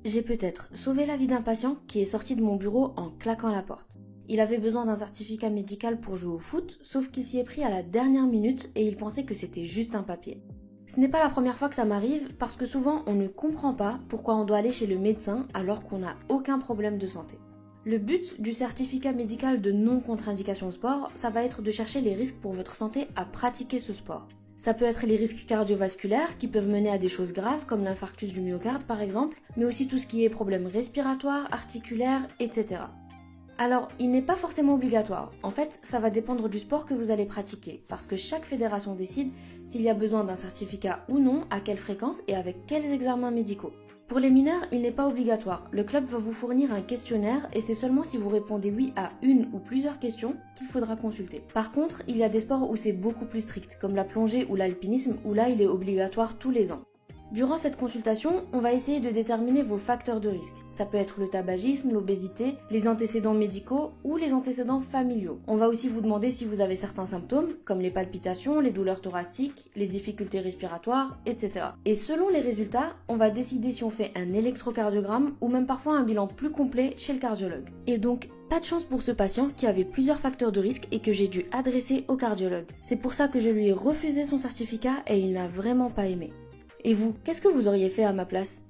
J'ai peut-être sauvé la vie d'un patient qui est sorti de mon bureau en claquant la porte. Il avait besoin d'un certificat médical pour jouer au foot, sauf qu'il s'y est pris à la dernière minute et il pensait que c'était juste un papier. Ce n'est pas la première fois que ça m'arrive parce que souvent on ne comprend pas pourquoi on doit aller chez le médecin alors qu'on n'a aucun problème de santé. Le but du certificat médical de non-contre-indication au sport, ça va être de chercher les risques pour votre santé à pratiquer ce sport. Ça peut être les risques cardiovasculaires qui peuvent mener à des choses graves comme l'infarctus du myocarde par exemple, mais aussi tout ce qui est problèmes respiratoires, articulaires, etc. Alors, il n'est pas forcément obligatoire. En fait, ça va dépendre du sport que vous allez pratiquer, parce que chaque fédération décide s'il y a besoin d'un certificat ou non, à quelle fréquence et avec quels examens médicaux. Pour les mineurs, il n'est pas obligatoire. Le club va vous fournir un questionnaire et c'est seulement si vous répondez oui à une ou plusieurs questions qu'il faudra consulter. Par contre, il y a des sports où c'est beaucoup plus strict, comme la plongée ou l'alpinisme, où là il est obligatoire tous les ans. Durant cette consultation, on va essayer de déterminer vos facteurs de risque. Ça peut être le tabagisme, l'obésité, les antécédents médicaux ou les antécédents familiaux. On va aussi vous demander si vous avez certains symptômes, comme les palpitations, les douleurs thoraciques, les difficultés respiratoires, etc. Et selon les résultats, on va décider si on fait un électrocardiogramme ou même parfois un bilan plus complet chez le cardiologue. Et donc, pas de chance pour ce patient qui avait plusieurs facteurs de risque et que j'ai dû adresser au cardiologue. C'est pour ça que je lui ai refusé son certificat et il n'a vraiment pas aimé. Et vous, qu'est-ce que vous auriez fait à ma place ?